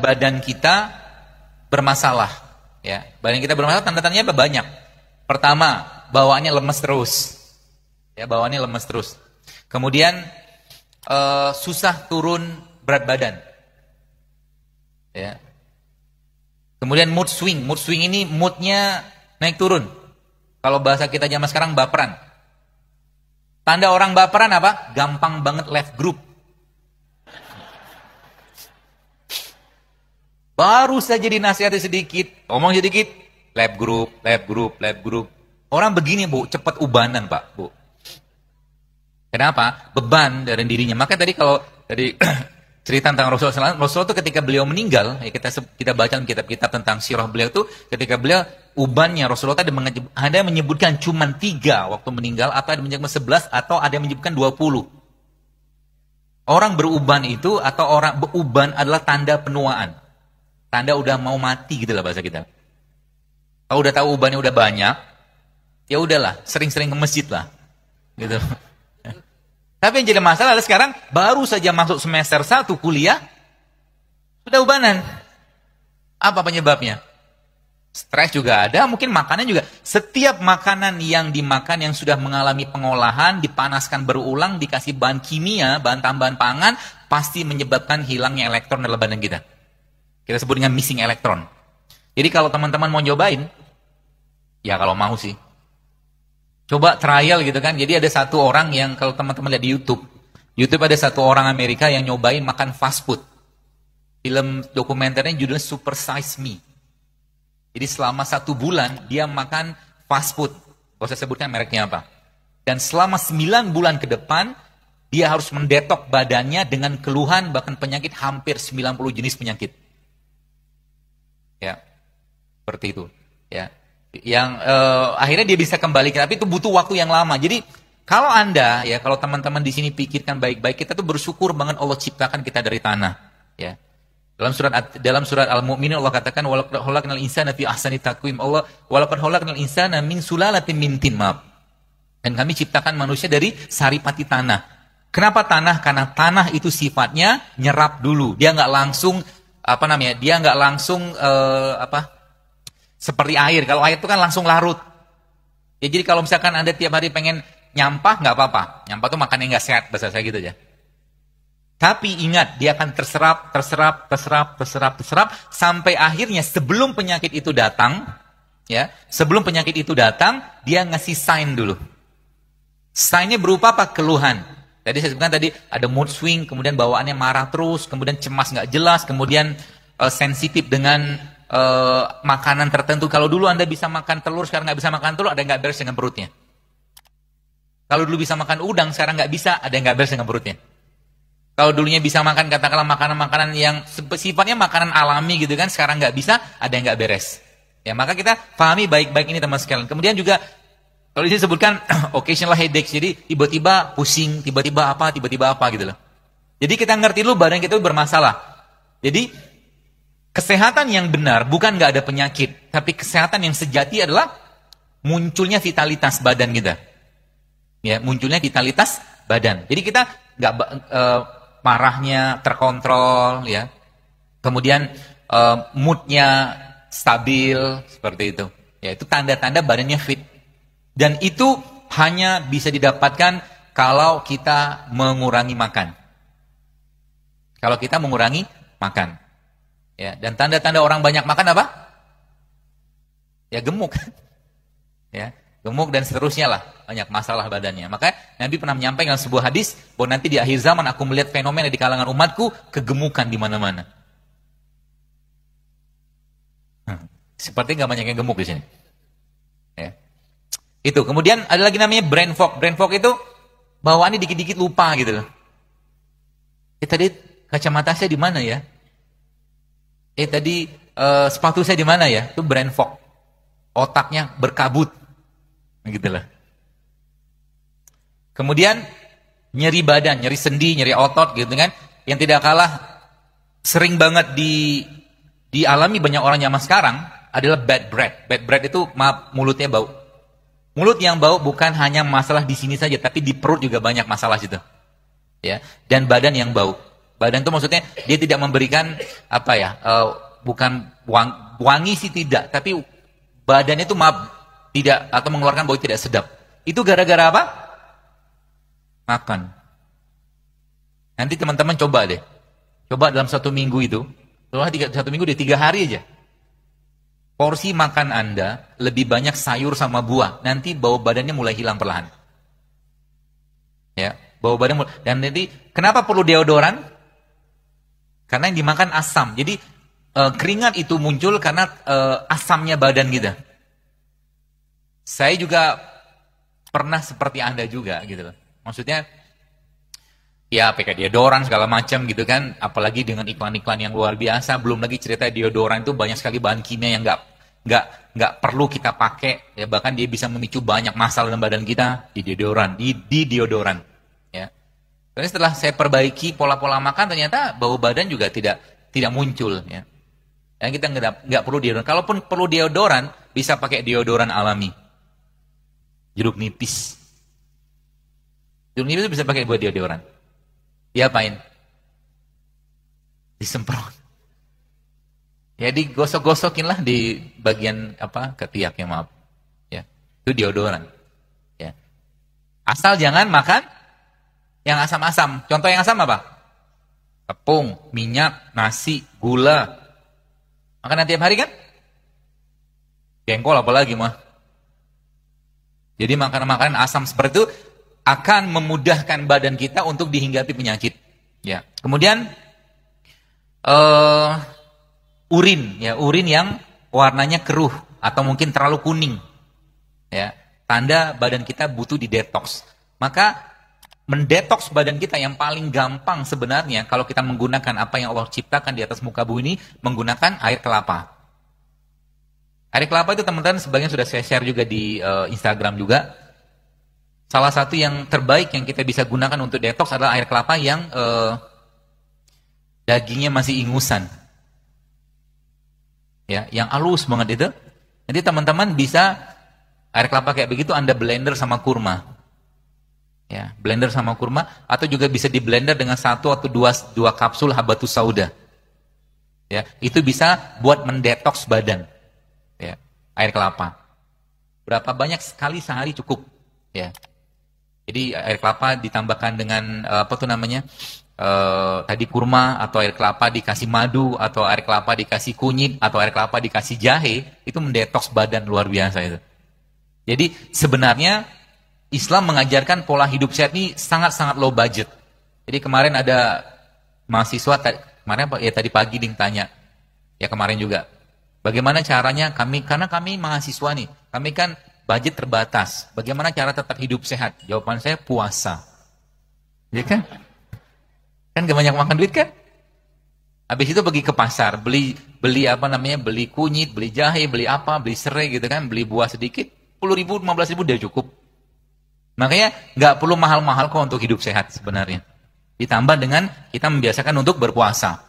badan kita bermasalah. Ya, badan kita bermasalah tanda-tandanya apa? Banyak. Pertama, bawaannya lemes terus. Ya, bawaannya lemes terus. Kemudian susah turun berat badan. Ya. Kemudian mood swing. Mood swing ini moodnya naik turun. Kalau bahasa kita zaman sekarang baperan. Tanda orang baperan apa? Gampang banget left group. Baru saja dinasihati sedikit, ngomong sedikit, left group, left group, left group. Orang begini Bu, cepat ubanan Pak, Bu. Kenapa? Beban dari dirinya. Maka tadi kalau tadi cerita tentang Rasulullah itu ketika beliau meninggal, ya kita baca kitab-kitab tentang sirah beliau itu, ketika beliau ubannya Rasulullah ada yang menyebutkan cuma 3 waktu meninggal, atau ada yang menyebutkan 11, atau ada yang menyebutkan 20. Orang beruban itu, atau orang beruban adalah tanda penuaan. Tanda udah mau mati gitu lah bahasa kita. Kalau udah tahu ubannya udah banyak, ya udahlah, sering-sering ke masjid lah. Gitu. Tapi yang jadi masalah adalah sekarang baru saja masuk semester 1 kuliah, sudah ubanan. Apa penyebabnya? Stres juga ada, mungkin makanan juga. Setiap makanan yang dimakan yang sudah mengalami pengolahan, dipanaskan berulang, dikasih bahan kimia, bahan tambahan pangan, pasti menyebabkan hilangnya elektron dalam badan kita. Kita sebut dengan missing elektron. Jadi kalau teman-teman mau nyobain, ya kalau mau sih, coba trial gitu kan. Jadi ada satu orang yang kalau teman-teman lihat di YouTube ada satu orang Amerika yang nyobain makan fast food. Film dokumenternya judulnya Super Size Me. Jadi selama 1 bulan dia makan fast food. Gak usah sebutkan mereknya apa. Dan selama 9 bulan ke depan, dia harus mendetok badannya dengan keluhan bahkan penyakit hampir 90 jenis penyakit. Ya, seperti itu. Ya, yang akhirnya dia bisa kembali, tapi itu butuh waktu yang lama. Jadi kalau Anda, ya kalau teman-teman di sini pikirkan baik-baik, kita tuh bersyukur banget Allah ciptakan kita dari tanah. Ya, dalam surat Al-Mu'minun Allah katakan walaqad khalaqnal insana fi ahsani taqwim. Allah walaqad khalaqnal insana min sulalatin min tin, maaf. Dan kami ciptakan manusia dari saripati tanah. Kenapa tanah? Karena tanah itu sifatnya nyerap dulu. Dia nggak langsung dia nggak langsung seperti air. Kalau air itu kan langsung larut. Ya, jadi kalau misalkan Anda tiap hari pengen nyampah, nggak apa-apa. Nyampah tuh makannya nggak sehat, bahasa saya gitu aja. Tapi ingat, dia akan terserap, sampai akhirnya sebelum penyakit itu datang, ya, dia ngasih sign dulu. Signnya berupa apa? Keluhan. Tadi saya sebutkan tadi ada mood swing, kemudian bawaannya marah terus, kemudian cemas nggak jelas, kemudian sensitif dengan makanan tertentu. Kalau dulu Anda bisa makan telur, sekarang nggak bisa makan telur, ada yang nggak beres dengan perutnya. Kalau dulu bisa makan udang, sekarang nggak bisa, ada yang nggak beres dengan perutnya. Kalau dulunya bisa makan katakanlah makanan-makanan yang sifatnya makanan alami gitu kan, sekarang nggak bisa, ada yang nggak beres. Ya, maka kita pahami baik-baik ini teman sekalian. Kemudian juga kalau disebutkan occasional headache, jadi tiba-tiba pusing, tiba-tiba apa gitu loh. Jadi kita ngerti dulu badan kita bermasalah. Jadi kesehatan yang benar bukan nggak ada penyakit, tapi kesehatan yang sejati adalah munculnya vitalitas badan kita. Ya, munculnya vitalitas badan. Jadi kita nggak marahnya terkontrol, ya. Kemudian moodnya stabil seperti itu. Ya, itu tanda-tanda badannya fit. Dan itu hanya bisa didapatkan kalau kita mengurangi makan. Kalau kita mengurangi makan. Ya, dan tanda-tanda orang banyak makan apa? Ya, gemuk. Ya, gemuk dan seterusnya lah, banyak masalah badannya. Maka Nabi pernah menyampaikan dalam sebuah hadis bahwa nanti di akhir zaman aku melihat fenomena di kalangan umatku, kegemukan di mana-mana. Seperti nggak banyak yang gemuk di sini. Ya. Itu. Kemudian ada lagi namanya brain fog. Brain fog itu bawaannya dikit-dikit lupa gitu loh. Tadi kacamata saya di mana ya? Tadi sepatu saya di mana ya? Itu brain fog. Otaknya berkabut. Gitu loh. Kemudian nyeri badan, nyeri sendi, nyeri otot gitu kan. Yang tidak kalah sering banget dialami banyak orang zaman sekarang adalah bad breath. Bad breath itu maaf, mulutnya bau. Mulut yang bau bukan hanya masalah di sini saja, tapi di perut juga banyak masalah situ. Ya, dan badan yang bau. Badan itu maksudnya dia tidak memberikan apa ya? Bukan wangi sih tidak, tapi badannya itu tidak atau mengeluarkan bau tidak sedap. Itu gara-gara apa? Makan. Nanti teman-teman coba deh. Coba dalam 1 minggu itu, setelah 1 minggu 3 hari aja. Porsi makan Anda lebih banyak sayur sama buah. Nanti bau badannya mulai hilang perlahan. Ya, bau badan mulai. Dan nanti kenapa perlu deodoran? Karena yang dimakan asam. Jadi keringat itu muncul karena asamnya badan kita. Saya juga pernah seperti Anda juga gitu loh. Maksudnya ya pakai deodoran segala macam gitu kan, apalagi dengan iklan-iklan yang luar biasa, belum lagi cerita deodoran itu banyak sekali bahan kimia yang nggak perlu kita pakai, ya bahkan dia bisa memicu banyak masalah dalam badan kita di deodoran, ya. Dan setelah saya perbaiki pola-pola makan, ternyata bau badan juga tidak muncul, ya. Dan kita nggak perlu deodoran. Kalaupun perlu deodoran, bisa pakai deodoran alami, jeruk nipis. Jeruk nipis itu bisa pakai buat deodoran. Diapain? Disemprot. Ya digosok-gosokin lah di bagian ketiak ya, maaf. Ya, itu deodoran. Ya. Asal jangan makan yang asam-asam. Contoh yang asam apa? Tepung, minyak, nasi, gula. Makan tiap hari kan? Jengkol apalagi mah. Jadi makanan-makanan asam seperti itu akan memudahkan badan kita untuk dihinggapi penyakit. Ya. Kemudian urin yang warnanya keruh atau mungkin terlalu kuning. Ya. Tanda badan kita butuh didetoks. Maka mendetoks badan kita yang paling gampang sebenarnya kalau kita menggunakan apa yang Allah ciptakan di atas muka bumi ini, menggunakan air kelapa. Air kelapa itu teman-teman sebagian sudah saya share juga di Instagram juga. Salah satu yang terbaik yang kita bisa gunakan untuk detox adalah air kelapa yang dagingnya masih ingusan. Ya, yang halus banget itu. Nanti teman-teman bisa air kelapa kayak begitu Anda blender sama kurma. Ya, blender sama kurma atau juga bisa di blender dengan 1 atau 2 kapsul habatus sauda. Ya, itu bisa buat mendetoks badan. Ya, air kelapa. Berapa banyak sekali sehari cukup. Ya. Jadi air kelapa ditambahkan dengan tadi kurma, atau air kelapa dikasih madu, atau air kelapa dikasih kunyit, atau air kelapa dikasih jahe, itu mendetoks badan luar biasa itu. Jadi sebenarnya Islam mengajarkan pola hidup sehat ini sangat-sangat low budget. Jadi kemarin ada mahasiswa, tadi pagi dia tanya, ya kemarin juga, bagaimana caranya karena kami mahasiswa nih, kami kan budget terbatas, bagaimana cara tetap hidup sehat? Jawaban saya puasa. Ya kan? Kan gak banyak makan duit kan? Habis itu pergi ke pasar, beli kunyit, beli jahe, beli serai gitu kan, beli buah sedikit, 10.000, 15.000 udah cukup. Makanya gak perlu mahal-mahal kok untuk hidup sehat sebenarnya. Ditambah dengan kita membiasakan untuk berpuasa.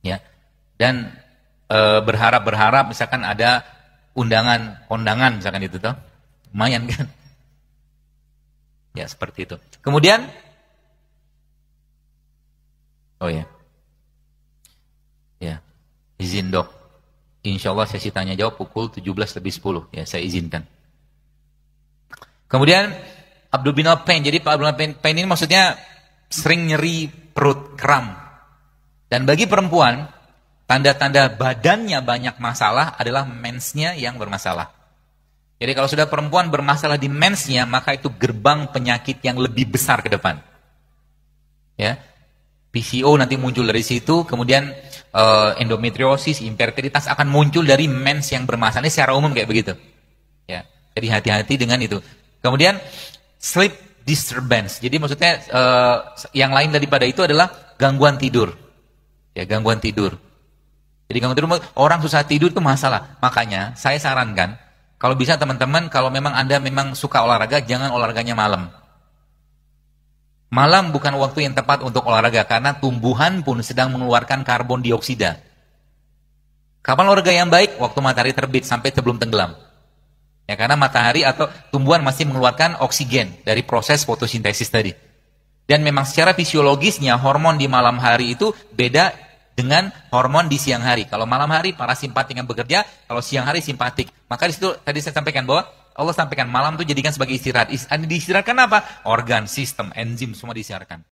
Ya. Dan berharap misalkan ada kondangan misalkan itu toh. Lumayan kan? Ya, seperti itu. Kemudian ya. Ya. Izin dok. Insya Allah sesi tanya jawab pukul 17:10. Ya, saya izinkan. Kemudian abdominal pain. Jadi abdominal pain ini maksudnya sering nyeri perut, kram. Dan bagi perempuan, tanda-tanda badannya banyak masalah adalah mensnya yang bermasalah. Jadi kalau sudah perempuan bermasalah di mensnya, maka itu gerbang penyakit yang lebih besar ke depan. Ya. PCO nanti muncul dari situ, kemudian endometriosis, infertilitas akan muncul dari mens yang bermasalah. Ini secara umum kayak begitu. Ya, jadi hati-hati dengan itu. Kemudian sleep disturbance. Jadi maksudnya yang lain daripada itu adalah gangguan tidur. Ya, gangguan tidur. Jadi gangguan tidur, orang susah tidur itu masalah. Makanya saya sarankan, kalau bisa teman-teman, kalau memang Anda memang suka olahraga, jangan olahraganya malam. Malam bukan waktu yang tepat untuk olahraga, karena tumbuhan pun sedang mengeluarkan karbon dioksida. Kapan olahraga yang baik? Waktu matahari terbit sampai sebelum tenggelam. Ya, karena matahari atau tumbuhan masih mengeluarkan oksigen dari proses fotosintesis tadi. Dan memang secara fisiologisnya hormon di malam hari itu beda dengan hormon di siang hari. Kalau malam hari parasimpatik yang bekerja, kalau siang hari simpatik. Maka di situ tadi saya sampaikan bahwa Allah sampaikan malam itu jadikan sebagai istirahat. Diistirahatkan apa? Organ, sistem, enzim semua diistirahatkan.